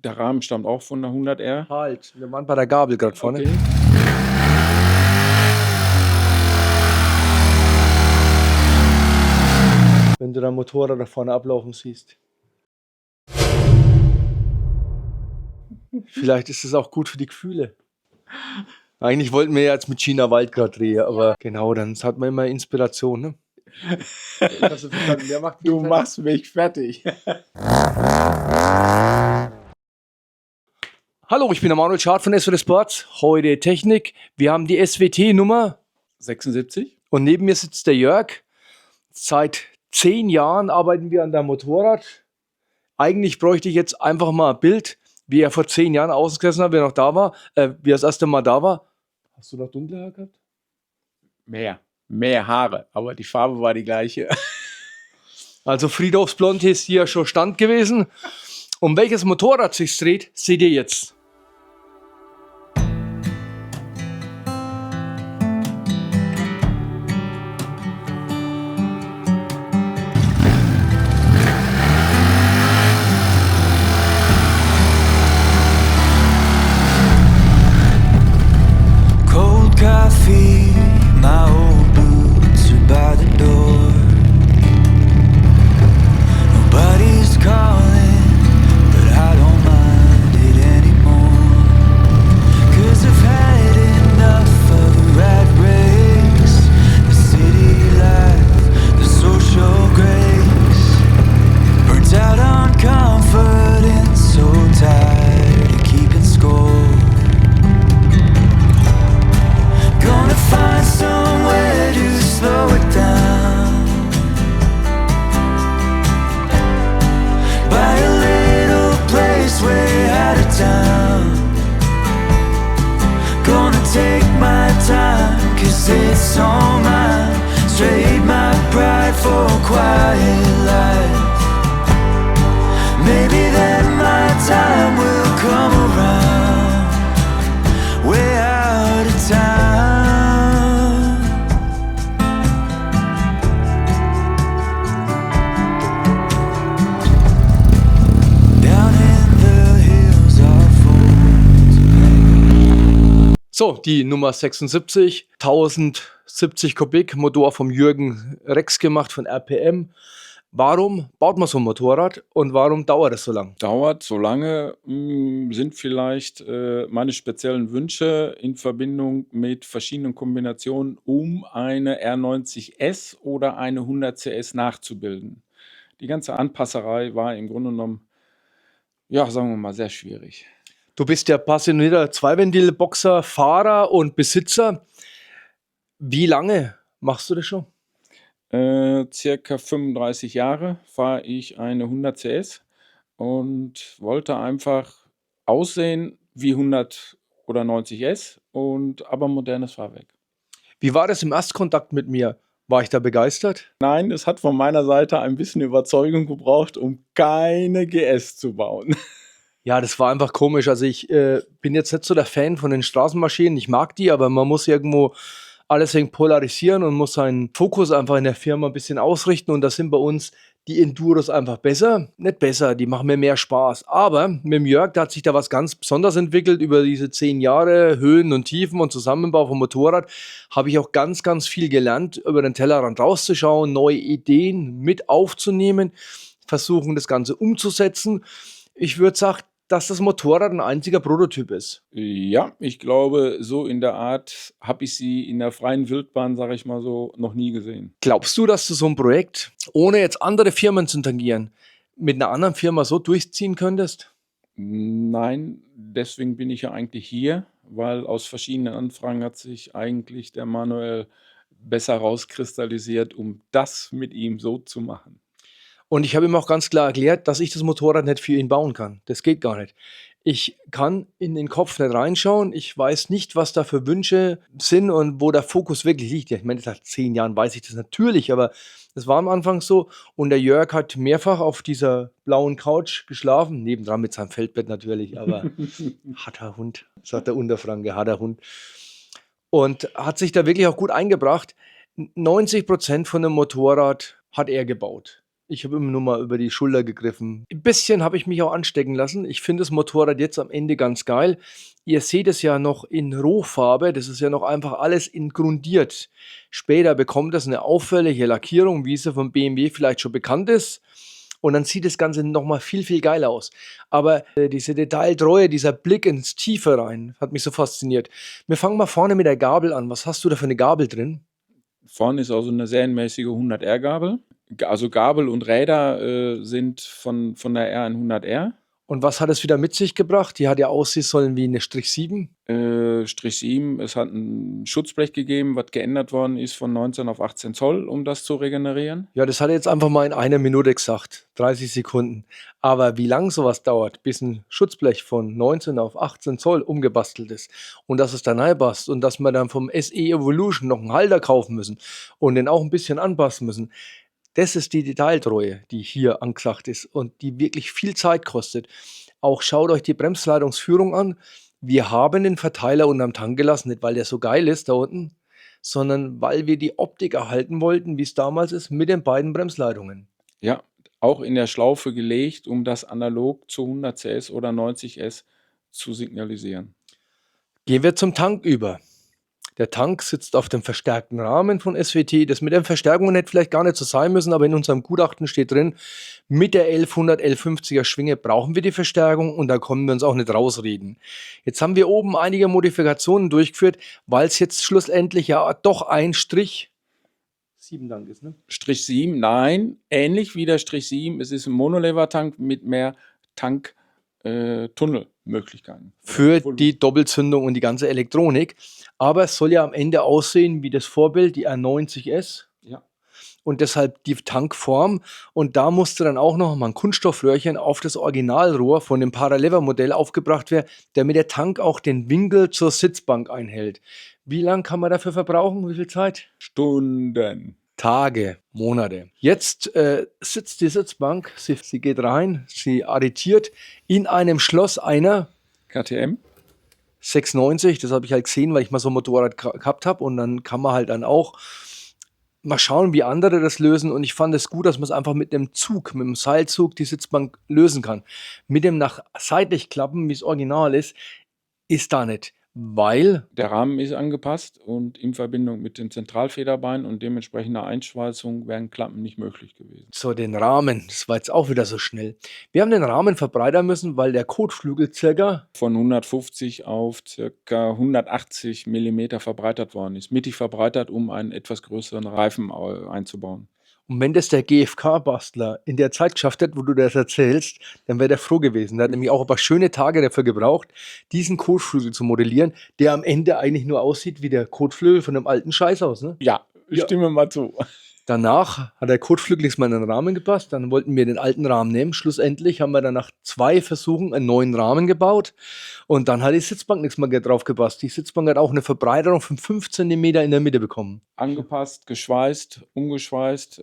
Der Rahmen stammt auch von der 100R. Halt, wir waren bei der Gabel gerade vorne. Okay. Wenn du dein Motorrad da vorne ablaufen siehst. Vielleicht ist es auch gut für die Gefühle. Eigentlich wollten wir ja jetzt mit China Wild gerade drehen, aber genau, dann hat man immer Inspiration, ne? Du machst mich fertig. Hallo, ich bin der Manuel Schad von SWT Sports. Heute Technik. Wir haben die SWT-Nummer 76. und neben mir sitzt der Jörg. Seit 10 Jahren arbeiten wir an deinem Motorrad. Eigentlich bräuchte ich jetzt einfach mal ein Bild, wie er vor 10 Jahren ausgesessen hat, wie er noch da war, wie er das erste Mal da war. Hast du noch dunkle Haare gehabt? Mehr Haare, aber die Farbe war die gleiche. Also Friedhofsblond ist hier schon Stand gewesen. Um welches Motorrad sich dreht, seht ihr jetzt. Cold coffee, my old boots are by the door. Nobody's calling, but I don't mind it anymore. 'Cause I've had enough of the rat race, the city life, the social grace. Burnt out on comfort and so tired of keeping score. Gonna find somewhere to slow it down. Buy a little place way out of town. Gonna take my time, 'cause it's all mine. Trade my pride for a quiet life. Maybe then my time will come around. Way out of town. Down in the hills of old. So, die Nummer 76, 1070 Kubik, Motor vom Jürgen Rex gemacht von RPM. Warum baut man so ein Motorrad und warum dauert es so lang? Dauert so lange, sind vielleicht meine speziellen Wünsche in Verbindung mit verschiedenen Kombinationen, um eine R90S oder eine 100 CS nachzubilden. Die ganze Anpasserei war im Grunde genommen, ja, sagen wir mal, sehr schwierig. Du bist ja passionierter Zweiventil-Boxer, Fahrer und Besitzer. Wie lange machst du das schon? Circa 35 Jahre fahre ich eine 100 CS und wollte einfach aussehen wie 100 oder 90S und aber modernes Fahrwerk. Wie war das im Erstkontakt mit mir? War ich da begeistert? Nein, es hat von meiner Seite ein bisschen Überzeugung gebraucht, um keine GS zu bauen. Ja, das war einfach komisch. Also ich bin jetzt nicht so der Fan von den Straßenmaschinen. Ich mag die, aber man muss irgendwo alles wegen polarisieren und muss seinen Fokus einfach in der Firma ein bisschen ausrichten. Und da sind bei uns die Enduros einfach besser. Nicht besser, die machen mir mehr Spaß. Aber mit dem Jörg, da hat sich da was ganz Besonderes entwickelt über diese 10 Jahre Höhen und Tiefen und Zusammenbau vom Motorrad. Habe ich auch ganz, ganz viel gelernt, über den Tellerrand rauszuschauen, neue Ideen mit aufzunehmen, versuchen das Ganze umzusetzen. Ich würde sagen, dass das Motorrad ein einziger Prototyp ist. Ja, ich glaube, so in der Art habe ich sie in der freien Wildbahn, sage ich mal so, noch nie gesehen. Glaubst du, dass du so ein Projekt, ohne jetzt andere Firmen zu tangieren, mit einer anderen Firma so durchziehen könntest? Nein, deswegen bin ich ja eigentlich hier, weil aus verschiedenen Anfragen hat sich eigentlich der Manuel besser rauskristallisiert, um das mit ihm so zu machen. Und ich habe ihm auch ganz klar erklärt, dass ich das Motorrad nicht für ihn bauen kann. Das geht gar nicht. Ich kann in den Kopf nicht reinschauen. Ich weiß nicht, was da für Wünsche sind und wo der Fokus wirklich liegt. Ich meine, seit 10 Jahren weiß ich das natürlich, aber das war am Anfang so. Und der Jörg hat mehrfach auf dieser blauen Couch geschlafen, nebendran mit seinem Feldbett natürlich, aber harter Hund, sagt der Unterfranke, harter Hund. Und hat sich da wirklich auch gut eingebracht. 90% von dem Motorrad hat er gebaut. Ich habe immer nur mal über die Schulter gegriffen. Ein bisschen habe ich mich auch anstecken lassen. Ich finde das Motorrad jetzt am Ende ganz geil. Ihr seht es ja noch in Rohfarbe. Das ist ja noch einfach alles in grundiert. Später bekommt das eine auffällige Lackierung, wie sie von BMW vielleicht schon bekannt ist. Und dann sieht das Ganze nochmal viel, viel geiler aus. Aber diese Detailtreue, dieser Blick ins Tiefe rein, hat mich so fasziniert. Wir fangen mal vorne mit der Gabel an. Was hast du da für eine Gabel drin? Vorne ist also eine serienmäßige 100R-Gabel. Also Gabel und Räder sind von der R100R. Und was hat es wieder mit sich gebracht? Die hat ja aussehen sollen wie eine Strich 7. Strich 7, es hat ein Schutzblech gegeben, was geändert worden ist von 19 auf 18 Zoll, um das zu regenerieren. Ja, das hat er jetzt einfach mal in einer Minute gesagt. 30 Sekunden. Aber wie lang sowas dauert, bis ein Schutzblech von 19 auf 18 Zoll umgebastelt ist und dass es dann reinpasst und dass wir dann vom SE Evolution noch einen Halter kaufen müssen und den auch ein bisschen anpassen müssen. Das ist die Detailtreue, die hier angesagt ist und die wirklich viel Zeit kostet. Auch schaut euch die Bremsleitungsführung an. Wir haben den Verteiler unterm Tank gelassen, nicht weil der so geil ist da unten, sondern weil wir die Optik erhalten wollten, wie es damals ist, mit den beiden Bremsleitungen. Ja, auch in der Schlaufe gelegt, um das analog zu 100 CS oder 90 S zu signalisieren. Gehen wir zum Tank über. Der Tank sitzt auf dem verstärkten Rahmen von SWT. Das mit den Verstärkungen hätte vielleicht gar nicht so sein müssen, aber in unserem Gutachten steht drin, mit der 1100 L50er Schwinge brauchen wir die Verstärkung und da können wir uns auch nicht rausreden. Jetzt haben wir oben einige Modifikationen durchgeführt, weil es jetzt schlussendlich ja doch ein Strich 7 Tank ist, ne? Strich 7, nein, ähnlich wie der Strich 7, es ist ein Monolever-Tank mit mehr Tank-Tunnelmöglichkeiten. Für die Doppelzündung und die ganze Elektronik. Aber es soll ja am Ende aussehen wie das Vorbild, die R90S. Ja. Und deshalb die Tankform. Und da musste dann auch noch mal ein Kunststoffröhrchen auf das Originalrohr von dem Paralever-Modell aufgebracht werden, damit der Tank auch den Winkel zur Sitzbank einhält. Wie lange kann man dafür verbrauchen? Wie viel Zeit? Stunden. Tage, Monate. Jetzt sitzt die Sitzbank, sie geht rein, sie arretiert in einem Schloss einer KTM. 690, das habe ich halt gesehen, weil ich mal so ein Motorrad gehabt habe und dann kann man halt dann auch mal schauen, wie andere das lösen und ich fand es gut, dass man es einfach mit einem Zug, mit einem Seilzug die Sitzbank lösen kann. Mit dem nach seitlich klappen, wie es original ist da nicht, weil Der Rahmen ist angepasst und in Verbindung mit dem Zentralfederbein und dementsprechender Einschweißung wären Klappen nicht möglich gewesen. so den Rahmen, das war jetzt auch wieder so schnell. Wir haben den Rahmen verbreitern müssen, weil der Kotflügel circa Von 150 auf ca. 180 mm verbreitert worden ist. Mittig verbreitert, um einen etwas größeren Reifen einzubauen. und wenn das der GfK-Bastler in der Zeit geschafft hätte, wo du das erzählst, dann wäre der froh gewesen. Der hat nämlich auch ein paar schöne Tage dafür gebraucht, diesen Kotflügel zu modellieren, der am Ende eigentlich nur aussieht wie der Kotflügel von einem alten Scheißhaus. Ne? Ja, ich Ja. stimme mal zu. Danach hat der Kotflügel nicht mal in den Rahmen gepasst. Dann wollten wir den alten Rahmen nehmen. Schlussendlich haben wir dann nach 2 Versuchen einen neuen Rahmen gebaut. Und dann hat die Sitzbank nichts mehr drauf gepasst. Die Sitzbank hat auch eine Verbreiterung von 5 cm in der Mitte bekommen. Angepasst, geschweißt, umgeschweißt,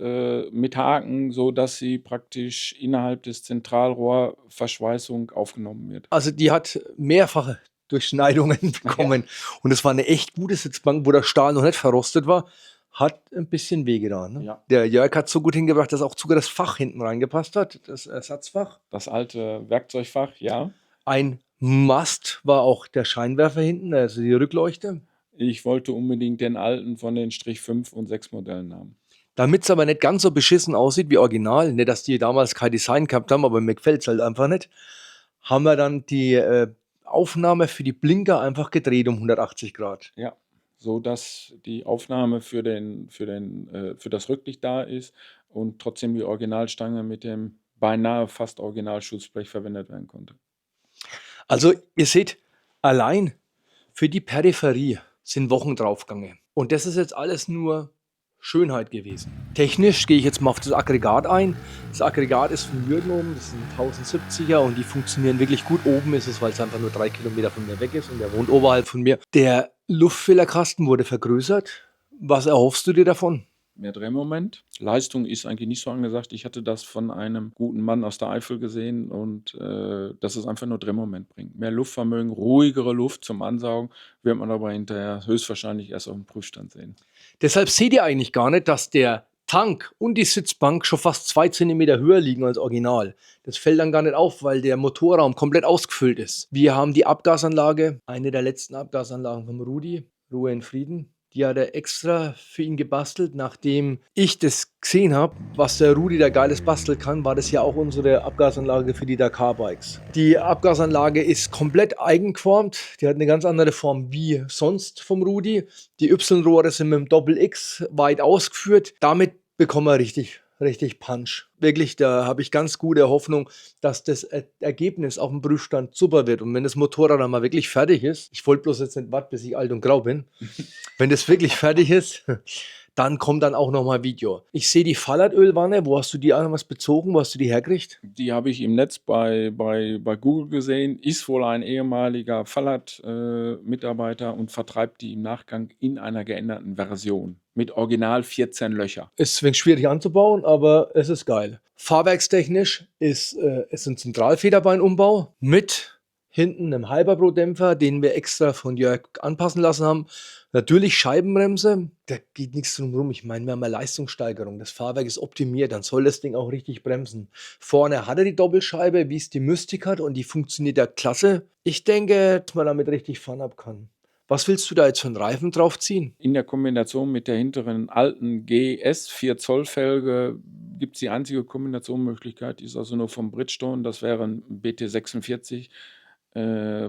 mit Haken, so dass sie praktisch innerhalb des Zentralrohrverschweißung aufgenommen wird. Also die hat mehrfache Durchschneidungen bekommen. Und es war eine echt gute Sitzbank, wo der Stahl noch nicht verrostet war. Hat ein bisschen wehgetan. Ne? Ja. Der Jörg hat so gut hingebracht, dass auch sogar das Fach hinten reingepasst hat, das Ersatzfach. Das alte Werkzeugfach, ja. Ein Must war auch der Scheinwerfer hinten, also die Rückleuchte. Ich wollte unbedingt den alten von den Strich 5 und 6 Modellen haben. Damit es aber nicht ganz so beschissen aussieht wie original, nicht, dass die damals kein Design gehabt haben, aber mir gefällt es halt einfach nicht, haben wir dann die Aufnahme für die Blinker einfach gedreht um 180 Grad. Ja, so dass die Aufnahme für das Rücklicht da ist und trotzdem die Originalstange mit dem beinahe fast Originalschutzblech verwendet werden konnte. Also ihr seht, allein für die Peripherie sind Wochen draufgegangen. Und das ist jetzt alles nur Schönheit gewesen. Technisch gehe ich jetzt mal auf das Aggregat ein. Das Aggregat ist von Jürgen oben, das ist ein 1070er und die funktionieren wirklich gut. Oben ist es, weil es einfach nur 3 Kilometer von mir weg ist und der wohnt oberhalb von mir. Der Luftfilterkasten wurde vergrößert. Was erhoffst du dir davon? Mehr Drehmoment. Leistung ist eigentlich nicht so angesagt. Ich hatte das von einem guten Mann aus der Eifel gesehen und dass es einfach nur Drehmoment bringt. Mehr Luftvermögen, ruhigere Luft zum Ansaugen, wird man aber hinterher höchstwahrscheinlich erst auf dem Prüfstand sehen. Deshalb seht ihr eigentlich gar nicht, dass der Tank und die Sitzbank schon fast 2 Zentimeter höher liegen als original. Das fällt dann gar nicht auf, weil der Motorraum komplett ausgefüllt ist. Wir haben die Abgasanlage, eine der letzten Abgasanlagen vom Rudi, Ruhe in Frieden. Die hat er extra für ihn gebastelt. Nachdem ich das gesehen habe, was der Rudi da Geiles basteln kann, war das ja auch unsere Abgasanlage für die Dakar-Bikes. Die Abgasanlage ist komplett eigengeformt. Die hat eine ganz andere Form wie sonst vom Rudi. Die Y-Rohre sind mit dem Doppel-X weit ausgeführt. Damit bekommen wir richtig Punch. Wirklich, da habe ich ganz gute Hoffnung, dass das Ergebnis auf dem Prüfstand super wird. Und wenn das Motorrad dann mal wirklich fertig ist, ich wollte bloß jetzt nicht warten, bis ich alt und grau bin, wenn das wirklich fertig ist, dann kommt dann auch nochmal Video. Ich sehe die Fallout-Ölwanne. Wo hast du die damals bezogen? Wo hast du die hergekriegt? Die habe ich im Netz bei Google gesehen. Ist wohl ein ehemaliger Fallert-Mitarbeiter und vertreibt die im Nachgang in einer geänderten Version. Mit original 14 Löcher. Ist ein wenig schwierig anzubauen, aber es ist geil. Fahrwerkstechnisch ist es ein Zentralfederbeinumbau mit hinten einem Hyperbro-Dämpfer, den wir extra von Jörg anpassen lassen haben. Natürlich Scheibenbremse, da geht nichts drum rum. Ich meine, wir haben eine Leistungssteigerung. Das Fahrwerk ist optimiert, dann soll das Ding auch richtig bremsen. Vorne hat er die Doppelscheibe, wie es die Mystik hat, und die funktioniert ja klasse. Ich denke, dass man damit richtig Fun ab kann. Was willst du da jetzt für einen Reifen draufziehen? In der Kombination mit der hinteren alten GS 4 Zoll Felge gibt es die einzige Kombinationsmöglichkeit, die ist also nur vom Bridgestone, das wäre ein BT46.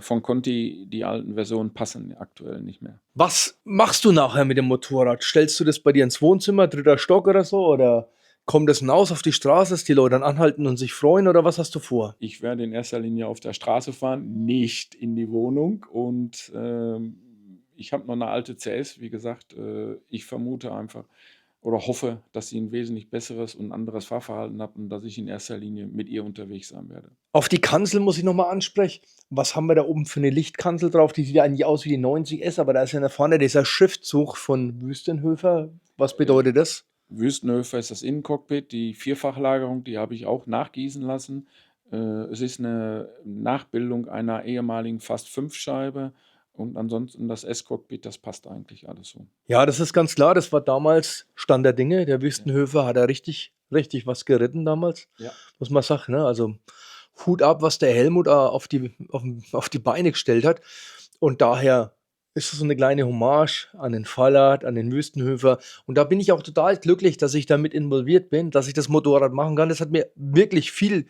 Von Conti, die alten Versionen passen aktuell nicht mehr. Was machst du nachher mit dem Motorrad? Stellst du das bei dir ins Wohnzimmer, 3. Stock oder so? Oder kommt das hinaus auf die Straße, dass die Leute dann anhalten und sich freuen? Oder was hast du vor? Ich werde in erster Linie auf der Straße fahren, nicht in die Wohnung. Und ich habe noch eine alte CS, wie gesagt. Ich vermute einfach oder hoffe, dass sie ein wesentlich besseres und anderes Fahrverhalten hat und dass ich in erster Linie mit ihr unterwegs sein werde. Auf die Kanzel muss ich nochmal ansprechen. Was haben wir da oben für eine Lichtkanzel drauf? Die sieht ja eigentlich aus wie die 90S, aber da ist ja da vorne dieser Schriftzug von Wüstenhöfer. Was bedeutet das? Wüstenhöfer ist das Innencockpit, die Vierfachlagerung, die habe ich auch nachgießen lassen. Es ist eine Nachbildung einer ehemaligen Fast-5-Scheibe. Und ansonsten das S-Cockpit, das passt eigentlich alles so. Ja, das ist ganz klar. Das war damals Stand der Dinge. Der Wüstenhöfer hat da richtig was geritten damals. Ja. Muss man sagen. Ne? Also Hut ab, was der Helmut auf die Beine gestellt hat. Und daher ist es so eine kleine Hommage an den Fallert, an den Wüstenhöfer. Und da bin ich auch total glücklich, dass ich damit involviert bin, dass ich das Motorrad machen kann. Das hat mir wirklich viel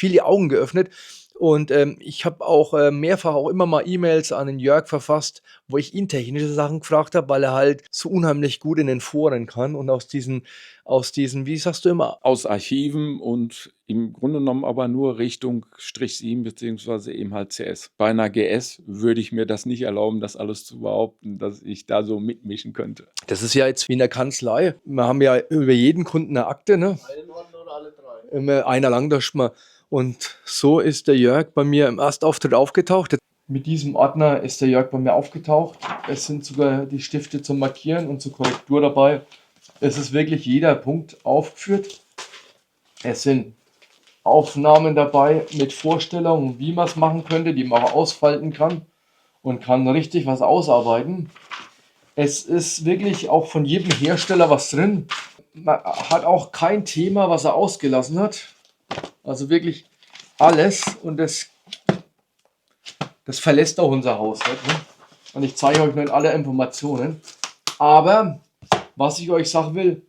die Augen geöffnet. Und ich habe auch mehrfach auch immer mal E-Mails an den Jörg verfasst, wo ich ihn technische Sachen gefragt habe, weil er halt so unheimlich gut in den Foren kann und aus diesen, wie sagst du immer? Aus Archiven und im Grunde genommen aber nur Richtung Strich 7 beziehungsweise eben halt CS. Bei einer GS würde ich mir das nicht erlauben, das alles zu behaupten, dass ich da so mitmischen könnte. Das ist ja jetzt wie in der Kanzlei. Wir haben ja über jeden Kunden eine Akte, ne? Einen Ordner oder alle 3? Immer einer lang, da mal. Und so ist der Jörg bei mir im Erstauftritt aufgetaucht. Mit diesem Ordner ist der Jörg bei mir aufgetaucht. Es sind sogar die Stifte zum Markieren und zur Korrektur dabei. Es ist wirklich jeder Punkt aufgeführt. Es sind Aufnahmen dabei mit Vorstellungen, wie man es machen könnte, die man auch ausfalten kann und kann richtig was ausarbeiten. Es ist wirklich auch von jedem Hersteller was drin. Man hat auch kein Thema, was er ausgelassen hat. Also wirklich alles, und das verlässt auch unser Haus. Ne? Und ich zeige euch nicht alle Informationen. Aber was ich euch sagen will,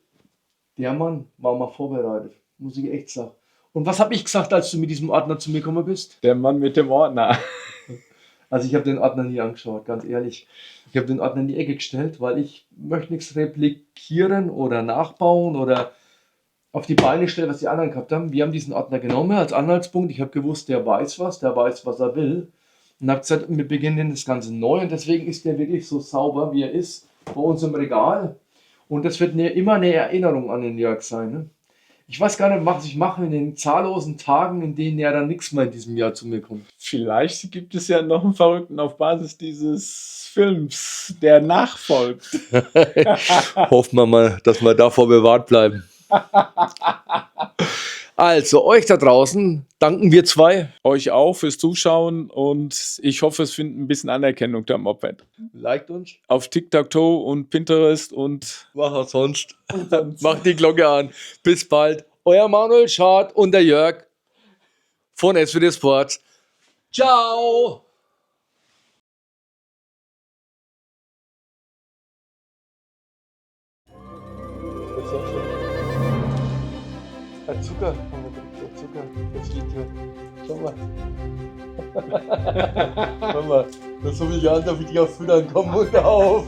der Mann war mal vorbereitet, muss ich echt sagen. Und was habe ich gesagt, als du mit diesem Ordner zu mir gekommen bist? Der Mann mit dem Ordner. Also ich habe den Ordner nie angeschaut, ganz ehrlich. Ich habe den Ordner in die Ecke gestellt, weil ich möchte nichts replikieren oder nachbauen oder auf die Beine stellen, was die anderen gehabt haben. Wir haben diesen Ordner genommen als Anhaltspunkt. Ich habe gewusst, der weiß, was er will. Und habe gesagt, wir beginnen das Ganze neu. Und deswegen ist der wirklich so sauber, wie er ist, bei uns im Regal. Und das wird immer eine Erinnerung an den Jörg sein. Ne? Ich weiß gar nicht, was ich mache in den zahllosen Tagen, in denen ja dann nichts mehr in diesem Jahr zu mir kommt. Vielleicht gibt es ja noch einen Verrückten auf Basis dieses Films, der nachfolgt. Hoffen wir mal, dass wir davor bewahrt bleiben. Also, euch da draußen danken wir zwei. Euch auch fürs Zuschauen und ich hoffe, es findet ein bisschen Anerkennung da am Moped. Liked uns. Auf TikTok und Pinterest und Mach was sonst. Macht die Glocke an. Bis bald. Euer Manuel Schad und der Jörg von SWD Sports. Ciao. Zucker. Zucker. Das liegt hier. Schau mal. Schau mal. Das habe ich an, damit ich auf Füttern komme und auf.